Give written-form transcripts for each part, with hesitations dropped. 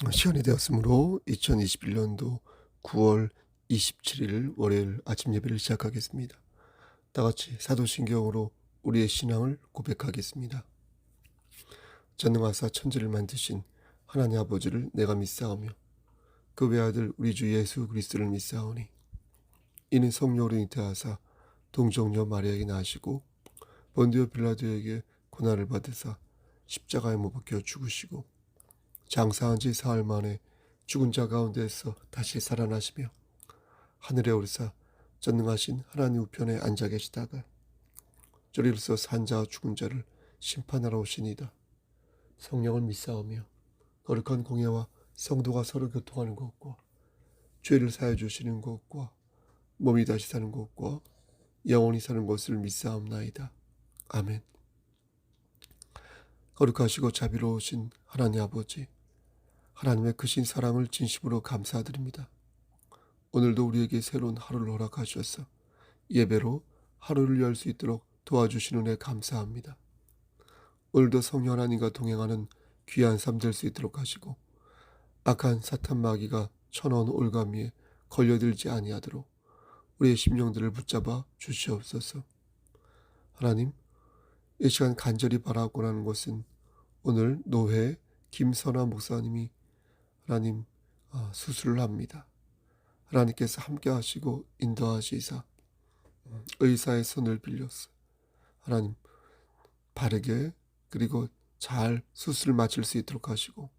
시간이 되었으므로 2021년도 9월 27일 월요일 아침 예배를 시작하겠습니다. 다 같이 사도신경으로 우리의 신앙을 고백하겠습니다. 전능하사 천지를 만드신 하나님 아버지를 내가 믿사오며 그 외아들 우리 주 예수 그리스도를 믿사오니 이는 성령으로 잉태하사 동정녀 마리아에게 나시고 본디오 빌라도에게 고난을 받으사 십자가에 못 박혀 죽으시고 장사한 지 사흘 만에 죽은 자 가운데서 다시 살아나시며 하늘에 오르사 전능하신 하나님 우편에 앉아 계시다가 저리로서 산 자와 죽은 자를 심판하러 오시니다. 성령을 믿사오며 거룩한 공예와 성도가 서로 교통하는 것과 죄를 사해 주시는 것과 몸이 다시 사는 것과 영원히 사는 것을 믿사옵나이다. 아멘. 거룩하시고 자비로우신 하나님 아버지, 하나님의 크신 사랑을 진심으로 감사드립니다. 오늘도 우리에게 새로운 하루를 허락하셔서 예배로 하루를 열 수 있도록 도와주신 은혜 감사합니다. 오늘도 성령 하나님과 동행하는 귀한 삶 될 수 있도록 하시고 악한 사탄 마귀가 쳐넣은 올가미에 걸려들지 아니하도록 우리의 심령들을 붙잡아 주시옵소서. 하나님, 이 시간 간절히 바라고 하는 것은 오늘 노회 김선아 목사님이 하나님 수술을 합니다. 하나님께서 함께 하시고 인도하시사 의사의 손을 빌려서 하나님 바르게 그리고 잘 수술을 마칠 수 있도록 하시고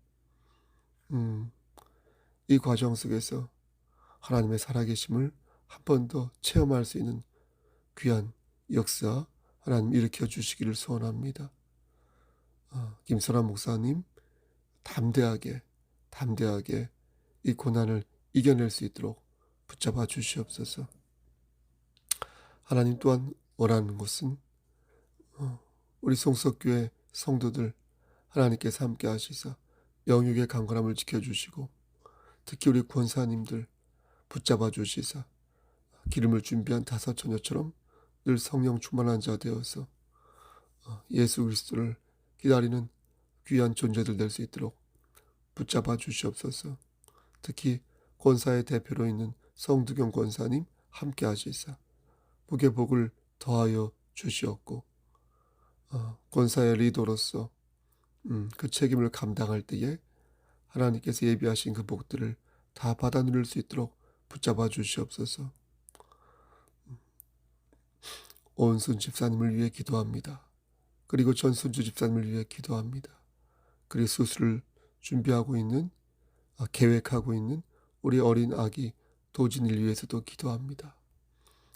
이 과정 속에서 하나님의 살아계심을 한 번 더 체험할 수 있는 귀한 역사 하나님 일으켜 주시기를 소원합니다. 김선아 목사님 담대하게 이 고난을 이겨낼 수 있도록 붙잡아 주시옵소서. 하나님 또한 원하는 것은 우리 송석교회 성도들 하나님께서 함께 하시사 영육의 강건함을 지켜주시고 특히 우리 권사님들 붙잡아 주시사 기름을 준비한 다섯 처녀처럼 늘 성령 충만한 자 되어서 예수 그리스도를 기다리는 귀한 존재들 될 수 있도록 붙잡아 주시옵소서. 특히 권사의 대표로 있는 성두경 권사님 함께 하시사 복의 복을 더하여 주시옵고 권사의 리더로서 그 책임을 감당할 때에 하나님께서 예비하신 그 복들을 다 받아 누릴 수 있도록 붙잡아 주시옵소서. 온순 집사님을 위해 기도합니다. 그리고 전순주 집사님을 위해 기도합니다. 그리고 수술을 준비하고 있는 계획하고 있는 우리 어린 아기 도진이를 위해서도 기도합니다.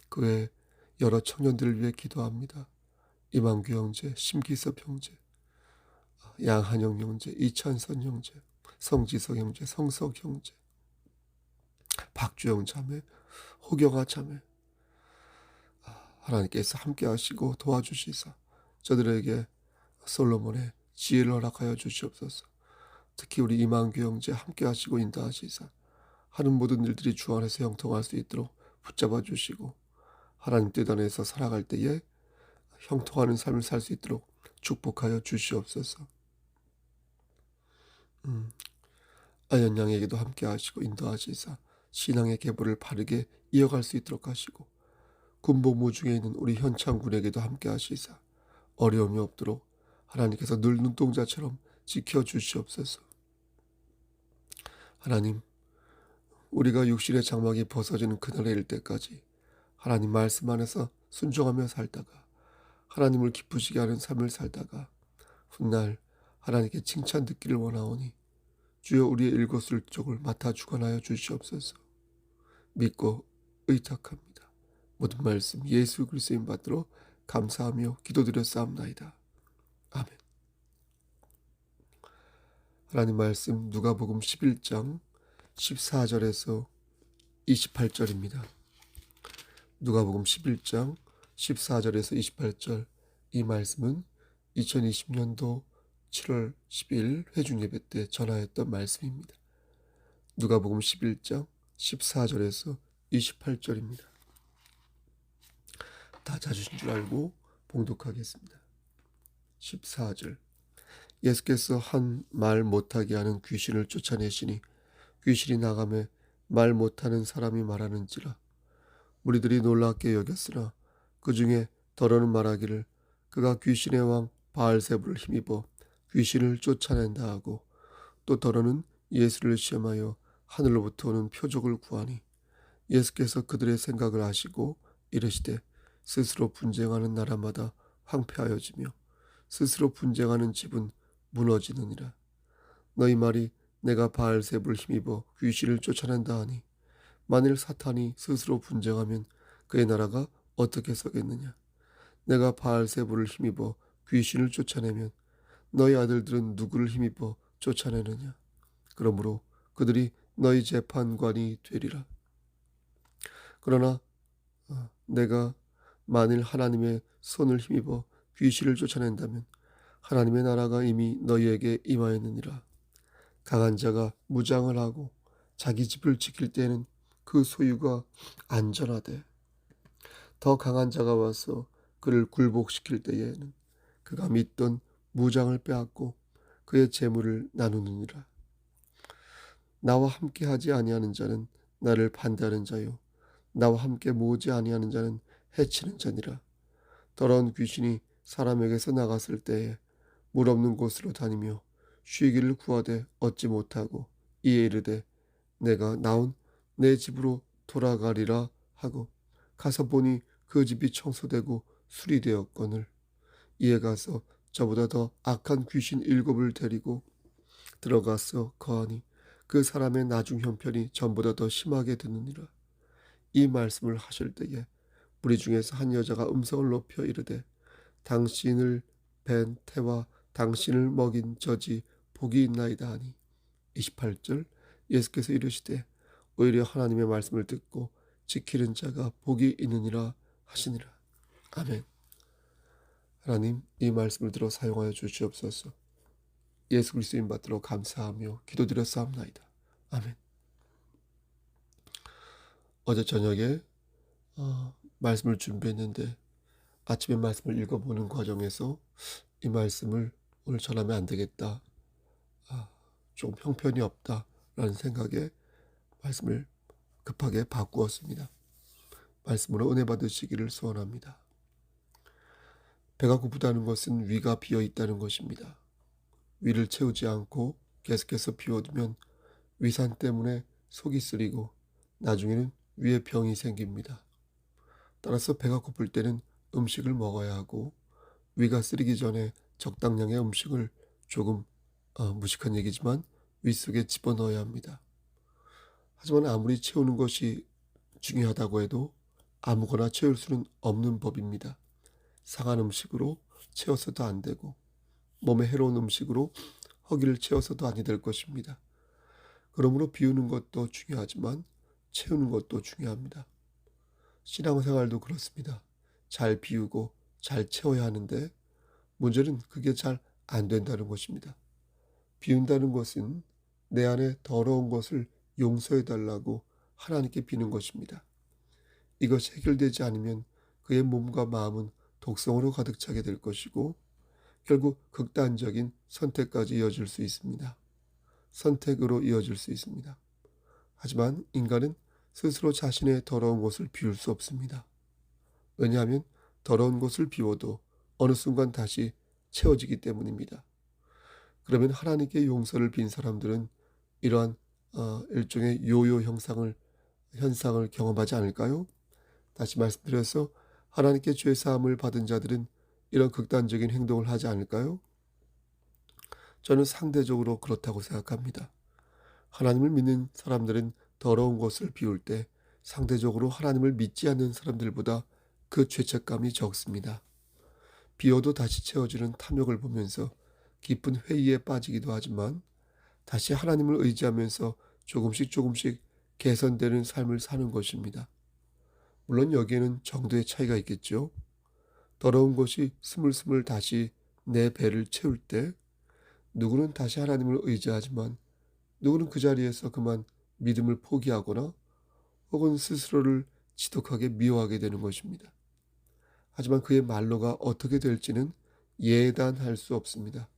그 외 여러 청년들을 위해 기도합니다. 이만규 형제, 심기섭 형제, 양한영 형제, 이찬선 형제, 성지석 형제, 성석 형제, 박주영 자매, 호경아 자매 하나님께서 함께 하시고 도와주시사 저들에게 솔로몬의 지혜를 허락하여 주시옵소서. 특히 우리 이만규 형제 함께 하시고 인도하시사 하는 모든 일들이 주 안에서 형통할 수 있도록 붙잡아 주시고 하나님 뜻 안에서 살아갈 때에 형통하는 삶을 살 수 있도록 축복하여 주시옵소서. 아연 양에게도 함께 하시고 인도하시사 신앙의 계보를 바르게 이어갈 수 있도록 하시고 군복무 중에 있는 우리 현창군에게도 함께 하시사 어려움이 없도록 하나님께서 늘 눈동자처럼 지켜주시옵소서. 하나님, 우리가 육신의 장막이 벗어지는 그날에 이를 때까지 하나님 말씀 안에서 순종하며 살다가 하나님을 기쁘시게 하는 삶을 살다가 훗날 하나님께 칭찬 듣기를 원하오니 주여 우리의 일거수일투족을 맡아 주관하여 주시옵소서. 믿고 의탁합니다. 모든 말씀 예수 그리스도인 받들어 감사하며 기도드렸사옵나이다. 아멘. 하나님 말씀 누가복음 11장 14절에서 28절입니다. 누가복음 11장 14절에서 28절 이 말씀은 2020년도 7월 10일 회중예배 때 전하였던 말씀입니다. 누가복음 11장 14절에서 28절입니다. 다 찾으신 줄 알고 봉독하겠습니다. 14절 예수께서 한 말 못하게 하는 귀신을 쫓아내시니 귀신이 나가매 말 못하는 사람이 말하는지라. 무리들이 놀랍게 여겼으나 그 중에 더러는 말하기를 그가 귀신의 왕 바알세불을 힘입어 귀신을 쫓아낸다 하고, 또 더러는 예수를 시험하여 하늘로부터 오는 표적을 구하니 예수께서 그들의 생각을 아시고 이르시되 스스로 분쟁하는 나라마다 황폐하여지며 스스로 분쟁하는 집은 무너지느니라. 너희 말이 내가 바알세불을 힘입어 귀신을 쫓아낸다 하니 만일 사탄이 스스로 분쟁하면 그의 나라가 어떻게 서겠느냐. 내가 바알세불을 힘입어 귀신을 쫓아내면 너희 아들들은 누구를 힘입어 쫓아내느냐. 그러므로 그들이 너희 재판관이 되리라. 그러나 내가 만일 하나님의 손을 힘입어 귀신을 쫓아낸다면 하나님의 나라가 이미 너희에게 임하였느니라. 강한 자가 무장을 하고 자기 집을 지킬 때에는 그 소유가 안전하되, 더 강한 자가 와서 그를 굴복시킬 때에는 그가 믿던 무장을 빼앗고 그의 재물을 나누느니라. 나와 함께 하지 아니하는 자는 나를 반대하는 자요, 나와 함께 모으지 아니하는 자는 해치는 자니라. 더러운 귀신이 사람에게서 나갔을 때에 물 없는 곳으로 다니며 쉬기를 구하되 얻지 못하고 이에 이르되 내가 나온 내 집으로 돌아가리라 하고 가서 보니 그 집이 청소되고 수리되었거늘 이에 가서 저보다 더 악한 귀신 7을 데리고 들어가서 거하니 그 사람의 나중 형편이 전보다 더 심하게 되느니라. 이 말씀을 하실 때에 무리 중에서 한 여자가 음성을 높여 이르되 당신을 뵌 태와 당신을 먹인 젖이 복이 있나이다 하니 28절 예수께서 이르시되 오히려 하나님의 말씀을 듣고 지키는 자가 복이 있느니라 하시니라. 아멘. 하나님, 이 말씀을 들어 사용하여 주시옵소서. 예수 그리스도인 받들어 감사하며 기도드렸사옵나이다. 아멘. 어제 저녁에 말씀을 준비했는데 아침에 말씀을 읽어보는 과정에서 이 말씀을 오늘 전하면 안 되겠다, 좀 형편이 없다라는 생각에 말씀을 급하게 바꾸었습니다. 말씀으로 은혜 받으시기를 소원합니다. 배가 고프다는 것은 위가 비어 있다는 것입니다. 위를 채우지 않고 계속해서 비워두면 위산 때문에 속이 쓰리고 나중에는 위에 병이 생깁니다. 따라서 배가 고플 때는 음식을 먹어야 하고 위가 쓰리기 전에 적당량의 음식을 조금, 무식한 얘기지만 위 속에 집어넣어야 합니다. 하지만 아무리 채우는 것이 중요하다고 해도 아무거나 채울 수는 없는 법입니다. 상한 음식으로 채워서도 안 되고 몸에 해로운 음식으로 허기를 채워서도 아니 될 것입니다. 그러므로 비우는 것도 중요하지만 채우는 것도 중요합니다. 신앙생활도 그렇습니다. 잘 비우고 잘 채워야 하는데 문제는 그게 잘 안 된다는 것입니다. 비운다는 것은 내 안에 더러운 것을 용서해 달라고 하나님께 비는 것입니다. 이것이 해결되지 않으면 그의 몸과 마음은 독성으로 가득 차게 될 것이고 결국 극단적인 선택까지 이어질 수 있습니다. 선택으로 이어질 수 있습니다. 하지만 인간은 스스로 자신의 더러운 것을 비울 수 없습니다. 왜냐하면 더러운 것을 비워도 어느 순간 다시 채워지기 때문입니다. 그러면 하나님께 용서를 빈 사람들은 이러한 일종의 요요 현상을 경험하지 않을까요? 다시 말씀드려서 하나님께 죄 사함을 받은 자들은 이런 극단적인 행동을 하지 않을까요? 저는 상대적으로 그렇다고 생각합니다. 하나님을 믿는 사람들은 더러운 것을 비울 때 상대적으로 하나님을 믿지 않는 사람들보다 그 죄책감이 적습니다. 비워도 다시 채워지는 탐욕을 보면서 깊은 회의에 빠지기도 하지만 다시 하나님을 의지하면서 조금씩 개선되는 삶을 사는 것입니다. 물론 여기에는 정도의 차이가 있겠죠. 더러운 것이 스물스물 다시 내 배를 채울 때 누구는 다시 하나님을 의지하지만 누구는 그 자리에서 그만 믿음을 포기하거나 혹은 스스로를 지독하게 미워하게 되는 것입니다. 하지만 그의 말로가 어떻게 될지는 예단할 수 없습니다.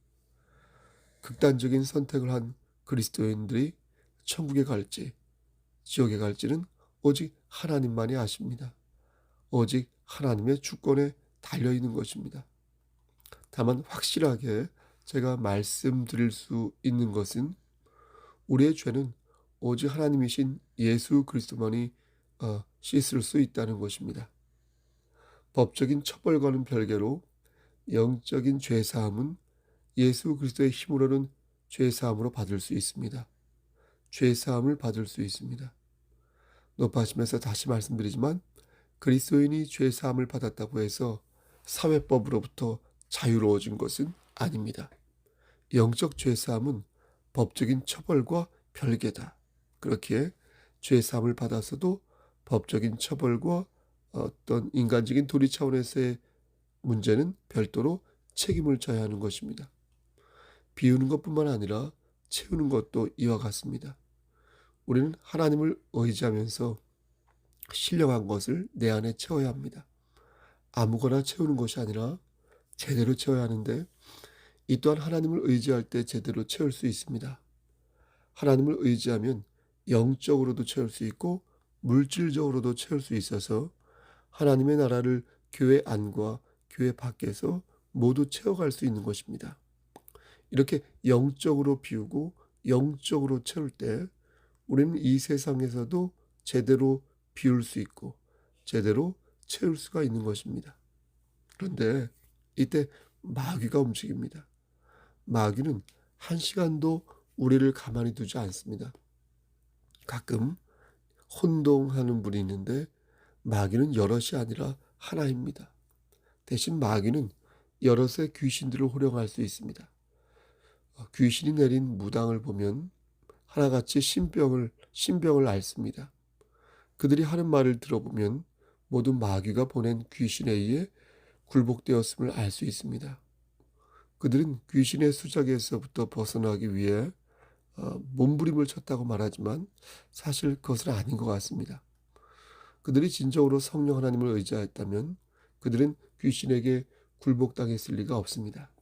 극단적인 선택을 한 그리스도인들이 천국에 갈지 지옥에 갈지는 오직 하나님만이 아십니다. 오직 하나님의 주권에 달려 있는 것입니다. 다만 확실하게 제가 말씀드릴 수 있는 것은 우리의 죄는 오직 하나님이신 예수 그리스도만이 씻을 수 있다는 것입니다. 법적인 처벌과는 별개로 영적인 죄사함은 예수 그리스도의 힘으로는 죄사함으로 받을 수 있습니다. 죄사함을 받을 수 있습니다. 높아지면서 다시 말씀드리지만 그리스도인이 죄사함을 받았다고 해서 사회법으로부터 자유로워진 것은 아닙니다. 영적 죄사함은 법적인 처벌과 별개다. 그렇기에 죄사함을 받았어도 법적인 처벌과 어떤 인간적인 도리 차원에서의 문제는 별도로 책임을 져야 하는 것입니다. 비우는 것뿐만 아니라 채우는 것도 이와 같습니다. 우리는 하나님을 의지하면서 신령한 것을 내 안에 채워야 합니다. 아무거나 채우는 것이 아니라 제대로 채워야 하는데 이 또한 하나님을 의지할 때 제대로 채울 수 있습니다. 하나님을 의지하면 영적으로도 채울 수 있고 물질적으로도 채울 수 있어서 하나님의 나라를 교회 안과 교회 밖에서 모두 채워갈 수 있는 것입니다. 이렇게 영적으로 비우고 영적으로 채울 때 우리는 이 세상에서도 제대로 비울 수 있고 제대로 채울 수가 있는 것입니다. 그런데 이때 마귀가 움직입니다. 마귀는 한 시간도 우리를 가만히 두지 않습니다. 가끔 혼동하는 분이 있는데 마귀는 여럿이 아니라 하나입니다. 대신 마귀는 여럿의 귀신들을 호령할 수 있습니다. 귀신이 내린 무당을 보면 하나같이 신병을 앓습니다. 그들이 하는 말을 들어보면 모두 마귀가 보낸 귀신에 의해 굴복되었음을 알 수 있습니다. 그들은 귀신의 수작에서부터 벗어나기 위해 몸부림을 쳤다고 말하지만 사실 그것은 아닌 것 같습니다. 그들이 진정으로 성령 하나님을 의지하였다면 그들은 귀신에게 굴복당했을 리가 없습니다.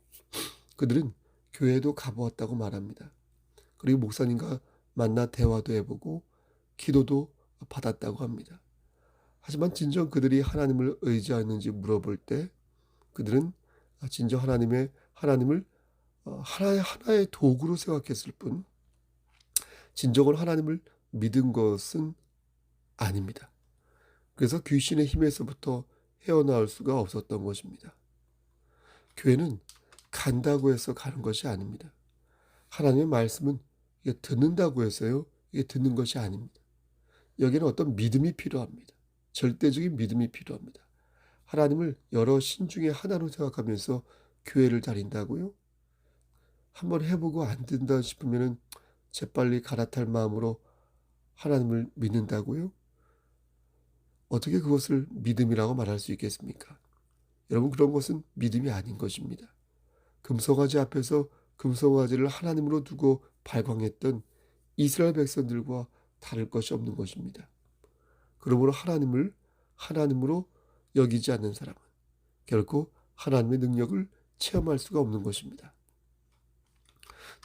그들은 교회도 가보았다고 말합니다. 그리고 목사님과 만나 대화도 해보고 기도도 받았다고 합니다. 하지만 진정 그들이 하나님을 의지하는지 물어볼 때 그들은 진정 하나님을 하나의 도구로 생각했을 뿐 진정으로 하나님을 믿은 것은 아닙니다. 그래서 귀신의 힘에서부터 헤어나올 수가 없었던 것입니다. 교회는 간다고 해서 가는 것이 아닙니다. 하나님의 말씀은 이게 듣는다고 해서요. 이게 듣는 것이 아닙니다. 여기는 어떤 믿음이 필요합니다. 절대적인 믿음이 필요합니다. 하나님을 여러 신 중에 하나로 생각하면서 교회를 다닌다고요? 한번 해보고 안 된다 싶으면 재빨리 갈아탈 마음으로 하나님을 믿는다고요? 어떻게 그것을 믿음이라고 말할 수 있겠습니까? 여러분, 그런 것은 믿음이 아닌 것입니다. 금송아지 앞에서 금송아지를 하나님으로 두고 발광했던 이스라엘 백성들과 다를 것이 없는 것입니다. 그러므로 하나님을 하나님으로 여기지 않는 사람은 결코 하나님의 능력을 체험할 수가 없는 것입니다.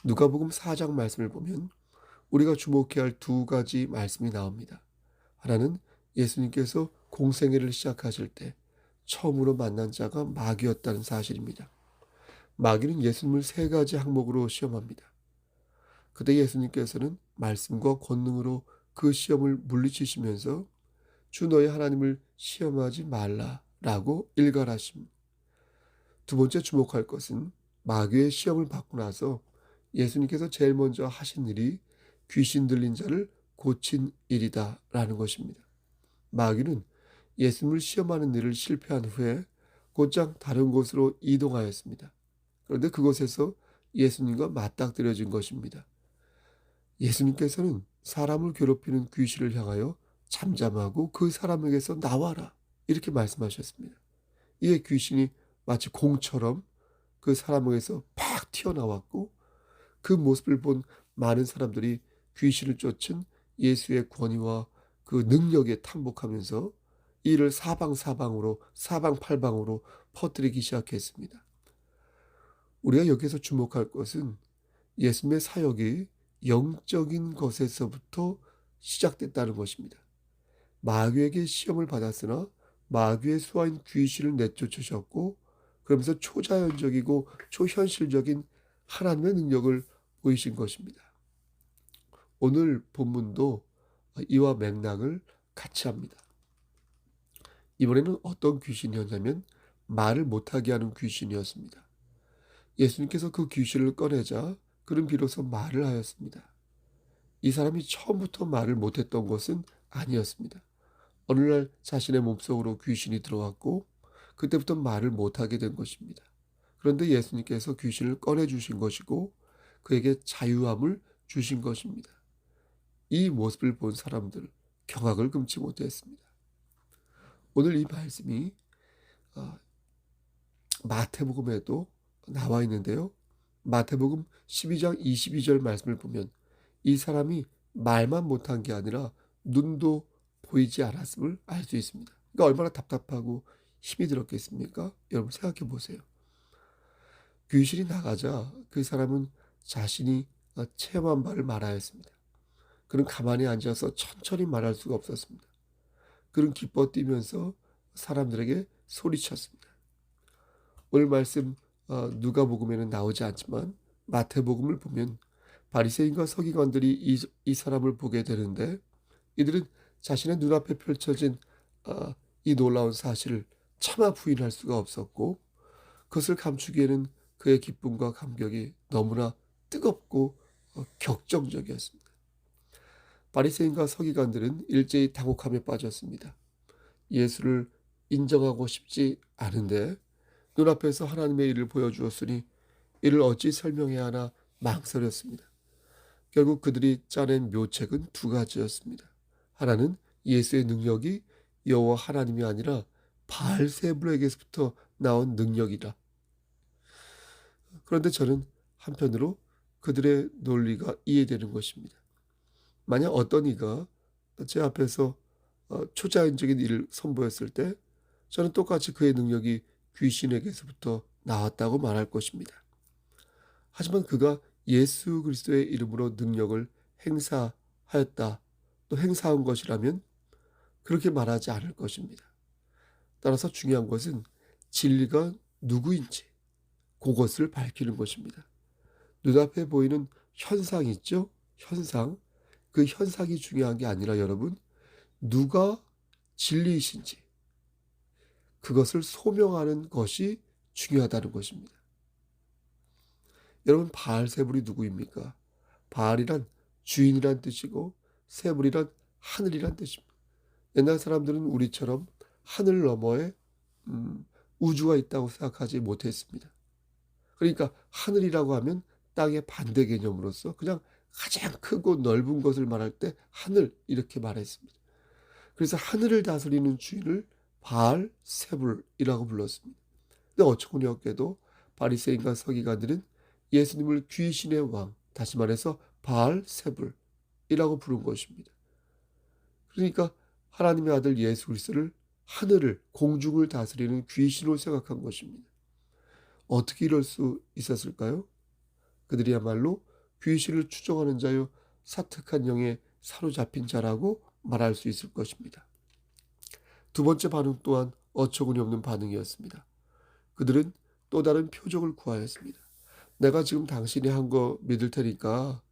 누가복음 4장 말씀을 보면 우리가 주목해야 할 두 가지 말씀이 나옵니다. 하나는 예수님께서 공생애를 시작하실 때 처음으로 만난 자가 마귀였다는 사실입니다. 마귀는 예수님을 세 가지 항목으로 시험합니다. 그때 예수님께서는 말씀과 권능으로 그 시험을 물리치시면서 주 너의 하나님을 시험하지 말라라고 일갈하십니다. 두 번째 주목할 것은 마귀의 시험을 받고 나서 예수님께서 제일 먼저 하신 일이 귀신 들린 자를 고친 일이다라는 것입니다. 마귀는 예수님을 시험하는 일을 실패한 후에 곧장 다른 곳으로 이동하였습니다. 그런데 그곳에서 예수님과 맞닥뜨려진 것입니다. 예수님께서는 사람을 괴롭히는 귀신을 향하여 잠잠하고 그 사람에게서 나와라 이렇게 말씀하셨습니다. 이에 귀신이 마치 공처럼 그 사람에게서 팍 튀어나왔고 그 모습을 본 많은 사람들이 귀신을 쫓은 예수의 권위와 그 능력에 탐복하면서 이를 사방팔방으로 퍼뜨리기 시작했습니다. 우리가 여기서 주목할 것은 예수님의 사역이 영적인 것에서부터 시작됐다는 것입니다. 마귀에게 시험을 받았으나 마귀의 수하인 귀신을 내쫓으셨고, 그러면서 초자연적이고 초현실적인 하나님의 능력을 보이신 것입니다. 오늘 본문도 이와 맥락을 같이 합니다. 이번에는 어떤 귀신이었냐면 말을 못하게 하는 귀신이었습니다. 예수님께서 그 귀신을 꺼내자 그는 비로소 말을 하였습니다. 이 사람이 처음부터 말을 못했던 것은 아니었습니다. 어느 날 자신의 몸속으로 귀신이 들어왔고 그때부터 말을 못하게 된 것입니다. 그런데 예수님께서 귀신을 꺼내주신 것이고 그에게 자유함을 주신 것입니다. 이 모습을 본 사람들 경악을 금치 못했습니다. 오늘 이 말씀이 아, 마태복음에도 나와 있는데요. 마태복음 12장 22절 말씀을 보면 이 사람이 말만 못한 게 아니라 눈도 보이지 않았음을 알 수 있습니다. 그러니까 얼마나 답답하고 힘이 들었겠습니까? 여러분 생각해 보세요. 귀신이 나가자 그 사람은 자신이 체험한 바를 말하였습니다. 그는 가만히 앉아서 천천히 말할 수가 없었습니다. 그는 기뻐 뛰면서 사람들에게 소리쳤습니다. 오늘 말씀 누가복음에는 나오지 않지만 마태복음을 보면 바리새인과 서기관들이 이 사람을 보게 되는데 이들은 자신의 눈앞에 펼쳐진 이 놀라운 사실을 차마 부인할 수가 없었고 그것을 감추기에는 그의 기쁨과 감격이 너무나 뜨겁고 격정적이었습니다. 바리새인과 서기관들은 일제히 당혹함에 빠졌습니다. 예수를 인정하고 싶지 않은데 눈앞에서 하나님의 일을 보여주었으니 이를 어찌 설명해야 하나 망설였습니다. 결국 그들이 짜낸 묘책은 두 가지였습니다. 하나는 예수의 능력이 여호와 하나님이 아니라 바알세불에게서부터 나온 능력이라. 그런데 저는 한편으로 그들의 논리가 이해되는 것입니다. 만약 어떤 이가 제 앞에서 초자연적인 일을 선보였을 때 저는 똑같이 그의 능력이 귀신에게서부터 나왔다고 말할 것입니다. 하지만 그가 예수 그리스도의 이름으로 능력을 행사하였다, 또 행사한 것이라면 그렇게 말하지 않을 것입니다. 따라서 중요한 것은 진리가 누구인지 그것을 밝히는 것입니다. 눈앞에 보이는 현상이 있죠? 현상. 그 현상이 중요한 게 아니라 여러분, 누가 진리이신지 그것을 소명하는 것이 중요하다는 것입니다. 여러분, 바알세불이 누구입니까? 바알이란 주인이란 뜻이고 세불이란 하늘이란 뜻입니다. 옛날 사람들은 우리처럼 하늘 너머에 우주가 있다고 생각하지 못했습니다. 그러니까 하늘이라고 하면 땅의 반대 개념으로서 그냥 가장 크고 넓은 것을 말할 때 하늘 이렇게 말했습니다. 그래서 하늘을 다스리는 주인을 바알세불이라고 불렀습니다. 근데 어처구니없게도 바리새인과 서기관들은 예수님을 귀신의 왕, 다시 말해서 바알세불이라고 부른 것입니다. 그러니까 하나님의 아들 예수 그리스도를 하늘을, 공중을 다스리는 귀신으로 생각한 것입니다. 어떻게 이럴 수 있었을까요? 그들이야말로 귀신을 추종하는 자요 사특한 영에 사로잡힌 자라고 말할 수 있을 것입니다. 두 번째 반응 또한 어처구니 없는 반응이었습니다. 그들은 또 다른 표적을 구하였습니다. 내가 지금 당신이 한 거 믿을 테니까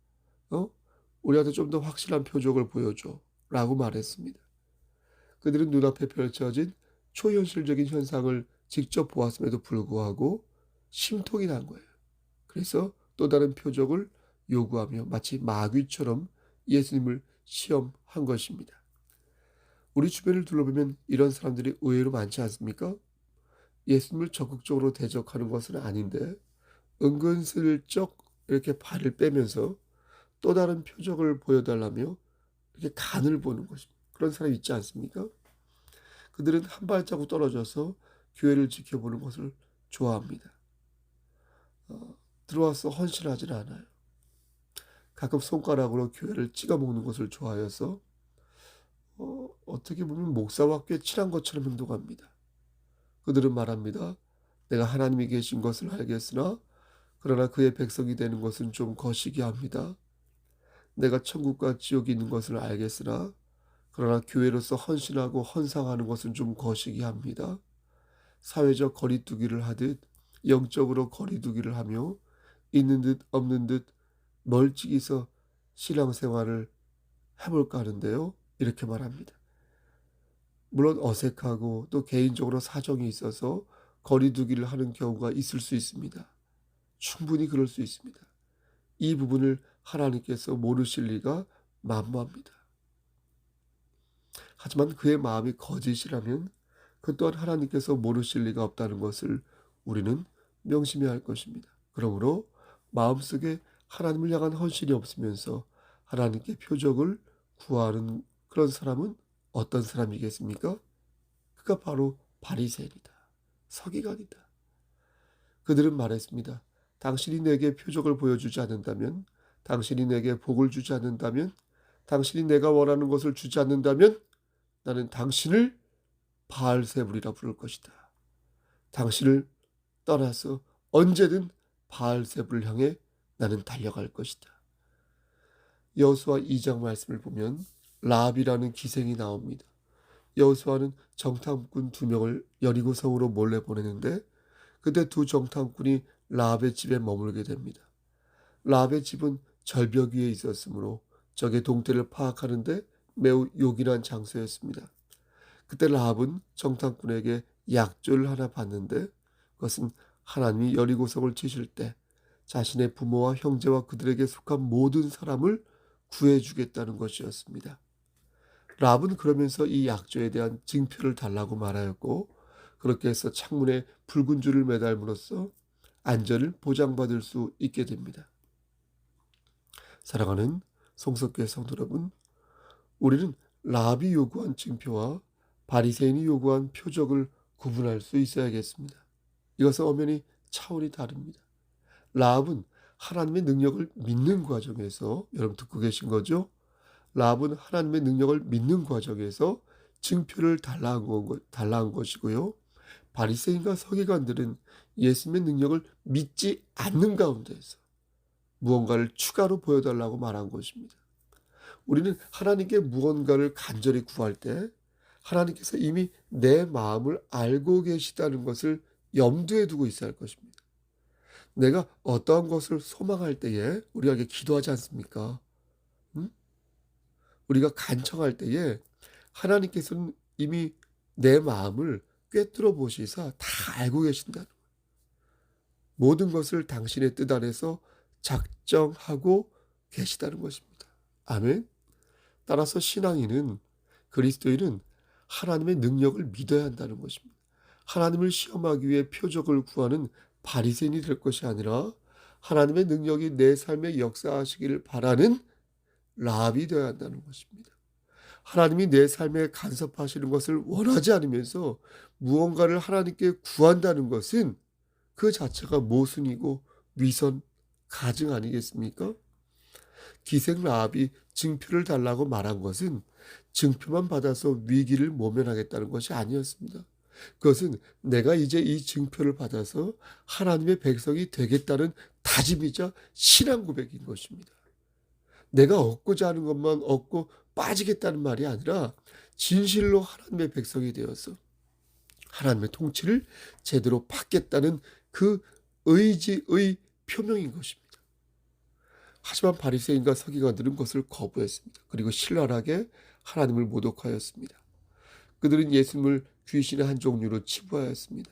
우리한테 좀 더 확실한 표적을 보여줘 라고 말했습니다. 그들은 눈앞에 펼쳐진 초현실적인 현상을 직접 보았음에도 불구하고 심통이 난 거예요. 그래서 또 다른 표적을 요구하며 마치 마귀처럼 예수님을 시험한 것입니다. 우리 주변을 둘러보면 이런 사람들이 의외로 많지 않습니까? 예수님을 적극적으로 대적하는 것은 아닌데 은근슬쩍 이렇게 발을 빼면서 또 다른 표적을 보여달라며 이렇게 간을 보는 것입니다. 그런 사람이 있지 않습니까? 그들은 한 발자국 떨어져서 교회를 지켜보는 것을 좋아합니다. 들어와서 헌신하지는 않아요. 가끔 손가락으로 교회를 찍어먹는 것을 좋아해서 어떻게 보면 목사와 꽤 친한 것처럼 행동합니다. 그들은 말합니다. 내가 하나님이 계신 것을 알겠으나 그러나 그의 백성이 되는 것은 좀 거시기 합니다. 내가 천국과 지옥이 있는 것을 알겠으나 그러나 교회로서 헌신하고 헌상하는 것은 좀 거시기 합니다. 사회적 거리두기를 하듯 영적으로 거리두기를 하며 있는 듯 없는 듯 멀찍이서 신앙생활을 해볼까 하는데요. 이렇게 말합니다. 물론 어색하고 또 개인적으로 사정이 있어서 거리두기를 하는 경우가 있을 수 있습니다. 충분히 그럴 수 있습니다. 이 부분을 하나님께서 모르실 리가 만무합니다. 하지만 그의 마음이 거짓이라면 그 또한 하나님께서 모르실 리가 없다는 것을 우리는 명심해야 할 것입니다. 그러므로 마음속에 하나님을 향한 헌신이 없으면서 하나님께 표적을 구하는 그런 사람은 어떤 사람이겠습니까? 그가 바로 바리새인이다. 서기관이다. 그들은 말했습니다. 당신이 내게 표적을 보여주지 않는다면, 당신이 내게 복을 주지 않는다면, 당신이 내가 원하는 것을 주지 않는다면 나는 당신을 바알세불이라 부를 것이다. 당신을 떠나서 언제든 바알세불을 향해 나는 달려갈 것이다. 여호수아 2장 말씀을 보면 라합이라는 기생이 나옵니다. 여호수아는 정탐꾼 2명을 여리고성으로 몰래 보내는데 그때 두 정탐꾼이 라합의 집에 머물게 됩니다. 라합의 집은 절벽 위에 있었으므로 적의 동태를 파악하는데 매우 요긴한 장소였습니다. 그때 라합은 정탐꾼에게 약조를 하나 받는데 그것은 하나님이 여리고성을 치실 때 자신의 부모와 형제와 그들에게 속한 모든 사람을 구해주겠다는 것이었습니다. 라합은 그러면서 이 약조에 대한 징표를 달라고 말하였고 그렇게 해서 창문에 붉은 줄을 매달므로써 안전을 보장받을 수 있게 됩니다. 사랑하는 성석교회 성도 여러분, 우리는 라합이 요구한 징표와 바리새인이 요구한 표적을 구분할 수 있어야겠습니다. 이것은 엄연히 차원이 다릅니다. 라합은 하나님의 능력을 믿는 과정에서, 여러분 듣고 계신 거죠? 라합은 하나님의 능력을 믿는 과정에서 징표를 달라한 것이고요. 바리새인과 서기관들은 예수님의 능력을 믿지 않는 가운데에서 무언가를 추가로 보여달라고 말한 것입니다. 우리는 하나님께 무언가를 간절히 구할 때 하나님께서 이미 내 마음을 알고 계시다는 것을 염두에 두고 있어야 할 것입니다. 내가 어떠한 것을 소망할 때에 우리가 이렇게 기도하지 않습니까? 우리가 간청할 때에 하나님께서는 이미 내 마음을 꿰뚫어 보시사 다 알고 계신다는 거예요. 모든 것을 당신의 뜻 안에서 작정하고 계시다는 것입니다. 아멘. 따라서 신앙인은, 그리스도인은 하나님의 능력을 믿어야 한다는 것입니다. 하나님을 시험하기 위해 표적을 구하는 바리새인이 될 것이 아니라 하나님의 능력이 내 삶에 역사하시기를 바라는 라합이 되어야 한다는 것입니다. 하나님이 내 삶에 간섭하시는 것을 원하지 않으면서 무언가를 하나님께 구한다는 것은 그 자체가 모순이고 위선, 가증 아니겠습니까? 기생 라합이 증표를 달라고 말한 것은 증표만 받아서 위기를 모면하겠다는 것이 아니었습니다. 그것은 내가 이제 이 증표를 받아서 하나님의 백성이 되겠다는 다짐이자 신앙 고백인 것입니다. 내가 얻고자 하는 것만 얻고 빠지겠다는 말이 아니라 진실로 하나님의 백성이 되어서 하나님의 통치를 제대로 받겠다는 그 의지의 표명인 것입니다. 하지만 바리새인과 서기관들은 그것을 거부했습니다. 그리고 신랄하게 하나님을 모독하였습니다. 그들은 예수님을 귀신의 한 종류로 치부하였습니다.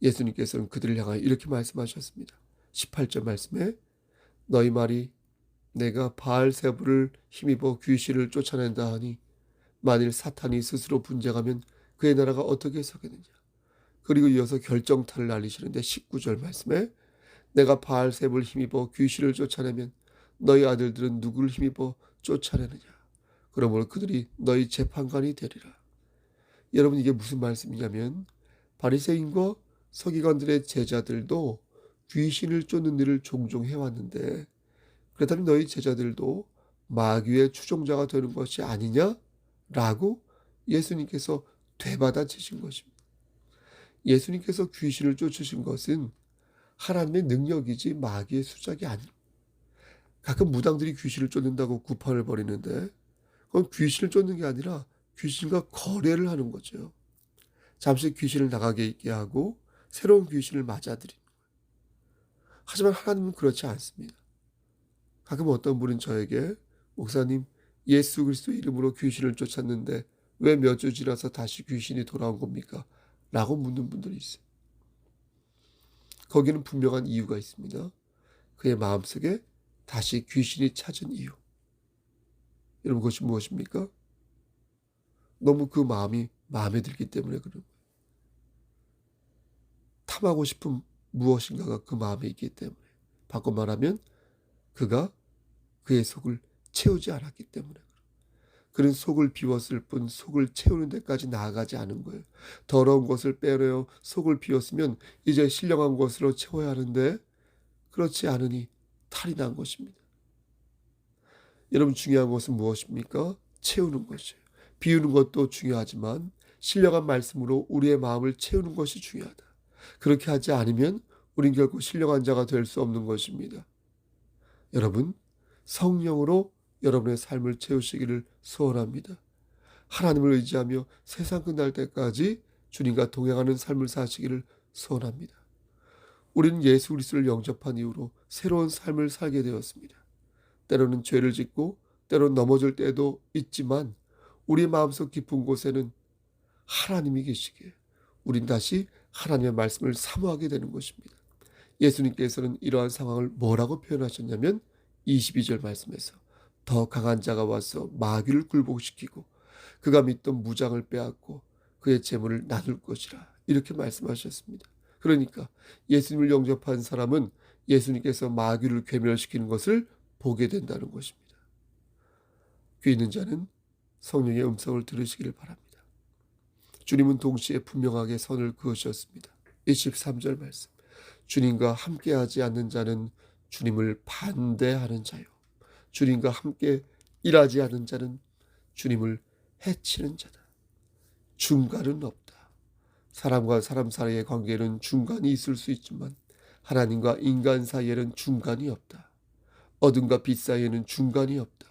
예수님께서는 그들을 향하여 이렇게 말씀하셨습니다. 18절 말씀에 너희 말이 내가 바알세불을 힘입어 귀신을 쫓아낸다 하니 만일 사탄이 스스로 분쟁하면 그의 나라가 어떻게 서겠느냐. 그리고 이어서 결정타를 날리시는데 19절 말씀에 내가 바알세불을 힘입어 귀신을 쫓아내면 너희 아들들은 누구를 힘입어 쫓아내느냐. 그러므로 그들이 너희 재판관이 되리라. 여러분 이게 무슨 말씀이냐면 바리새인과 서기관들의 제자들도 귀신을 쫓는 일을 종종 해왔는데 그렇다면 너희 제자들도 마귀의 추종자가 되는 것이 아니냐라고 예수님께서 되받아치신 것입니다. 예수님께서 귀신을 쫓으신 것은 하나님의 능력이지 마귀의 수작이 아닙니다. 가끔 무당들이 귀신을 쫓는다고 구판을 벌이는데 그건 귀신을 쫓는 게 아니라 귀신과 거래를 하는 거죠. 잠시 귀신을 나가게 있게 하고 새로운 귀신을 맞아들이는 거예요. 하지만 하나님은 그렇지 않습니다. 가끔 어떤 분은 저에게 목사님 예수 그리스도 이름으로 귀신을 쫓았는데 왜 몇 주 지나서 다시 귀신이 돌아온 겁니까? 라고 묻는 분들이 있어요. 거기는 분명한 이유가 있습니다. 그의 마음속에 다시 귀신이 찾은 이유. 여러분 그것이 무엇입니까? 너무 그 마음이 마음에 들기 때문에 그런 거예요. 탐하고 싶은 무엇인가가 그 마음에 있기 때문에. 바꿔 말하면 그가 그의 속을 채우지 않았기 때문에. 그는 속을 비웠을 뿐 속을 채우는 데까지 나아가지 않은 거예요. 더러운 것을 빼내어 속을 비웠으면 이제 신령한 것으로 채워야 하는데 그렇지 않으니 탈이 난 것입니다. 여러분 중요한 것은 무엇입니까? 채우는 것이에요. 비우는 것도 중요하지만 신령한 말씀으로 우리의 마음을 채우는 것이 중요하다. 그렇게 하지 않으면 우린 결코 신령한 자가 될 수 없는 것입니다. 여러분 성령으로 여러분의 삶을 채우시기를 소원합니다. 하나님을 의지하며 세상 끝날 때까지 주님과 동행하는 삶을 사시기를 소원합니다. 우리는 예수 그리스도를 영접한 이후로 새로운 삶을 살게 되었습니다. 때로는 죄를 짓고 때로는 넘어질 때도 있지만 우리 마음속 깊은 곳에는 하나님이 계시기에 우린 다시 하나님의 말씀을 사모하게 되는 것입니다. 예수님께서는 이러한 상황을 뭐라고 표현하셨냐면 22절 말씀에서 더 강한 자가 와서 마귀를 굴복시키고 그가 믿던 무장을 빼앗고 그의 재물을 나눌 것이라 이렇게 말씀하셨습니다. 그러니까 예수님을 영접한 사람은 예수님께서 마귀를 괴멸시키는 것을 보게 된다는 것입니다. 귀 있는 자는 성령의 음성을 들으시기를 바랍니다. 주님은 동시에 분명하게 선을 그으셨습니다. 23절 말씀 주님과 함께하지 않는 자는 주님을 반대하는 자요 주님과 함께 일하지 않는 자는 주님을 해치는 자다. 중간은 없다. 사람과 사람 사이의 관계는 중간이 있을 수 있지만 하나님과 인간 사이에는 중간이 없다. 어둠과 빛 사이에는 중간이 없다.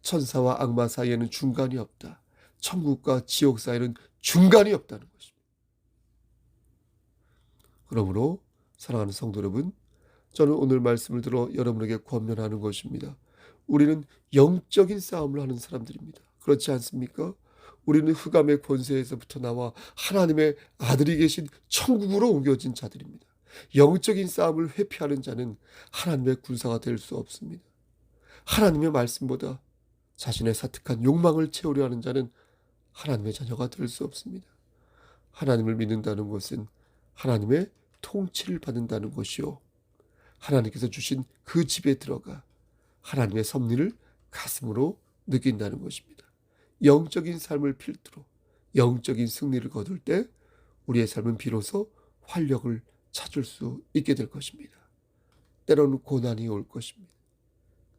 천사와 악마 사이에는 중간이 없다. 천국과 지옥 사이에는 중간이 없다는 것입니다. 그러므로 사랑하는 성도 여러분, 저는 오늘 말씀을 들어 여러분에게 권면하는 것입니다. 우리는 영적인 싸움을 하는 사람들입니다. 그렇지 않습니까? 우리는 흑암의 권세에서부터 나와 하나님의 아들이 계신 천국으로 옮겨진 자들입니다. 영적인 싸움을 회피하는 자는 하나님의 군사가 될 수 없습니다. 하나님의 말씀보다 자신의 사특한 욕망을 채우려 하는 자는 하나님의 자녀가 될 수 없습니다. 하나님을 믿는다는 것은 하나님의 통치를 받는다는 것이요. 하나님께서 주신 그 집에 들어가 하나님의 섭리를 가슴으로 느낀다는 것입니다. 영적인 삶을 필두로 영적인 승리를 거둘 때 우리의 삶은 비로소 활력을 찾을 수 있게 될 것입니다. 때로는 고난이 올 것입니다.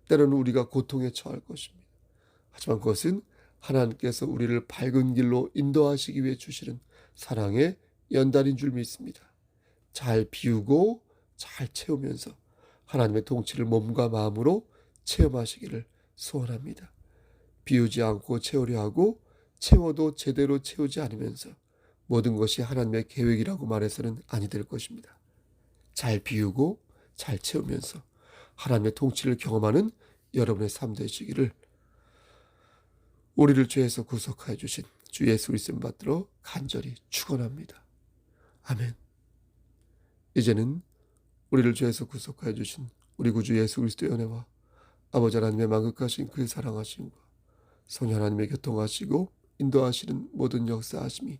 때로는 우리가 고통에 처할 것입니다. 하지만 그것은 하나님께서 우리를 밝은 길로 인도하시기 위해 주시는 사랑의 연단인 줄 믿습니다. 잘 비우고 잘 채우면서 하나님의 통치를 몸과 마음으로 체험하시기를 소원합니다. 비우지 않고 채우려 하고 채워도 제대로 채우지 않으면서 모든 것이 하나님의 계획이라고 말해서는 아니 될 것입니다. 잘 비우고 잘 채우면서 하나님의 통치를 경험하는 여러분의 삶 되시기를 우리를 죄에서 구속하여 주신 주 예수 그리스도 받들어 간절히 축원합니다. 아멘. 이제는 우리를 죄에서 구속하여 주신 우리 구주 예수 그리스도의 은혜와 아버지 하나님의 만극하신 그의 사랑하심과 성령 하나님의 교통하시고 인도하시는 모든 역사하심이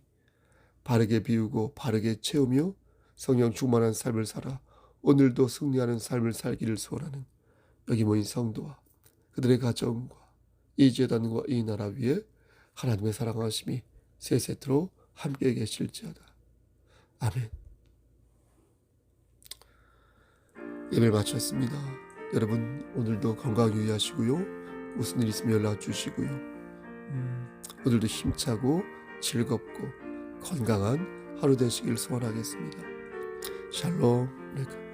바르게 비우고 바르게 채우며 성령 충만한 삶을 살아 오늘도 승리하는 삶을 살기를 소원하는 여기 모인 성도와 그들의 가정과 이 재단과 이 나라 위에 하나님의 사랑하심이 세세토록 함께 계실지어다. 아멘. 예배를 마쳤습니다. 여러분 오늘도 건강 유의하시고요. 무슨 일 있으면 연락 주시고요. 오늘도 힘차고 즐겁고 건강한 하루 되시길 소원하겠습니다. 샬롬.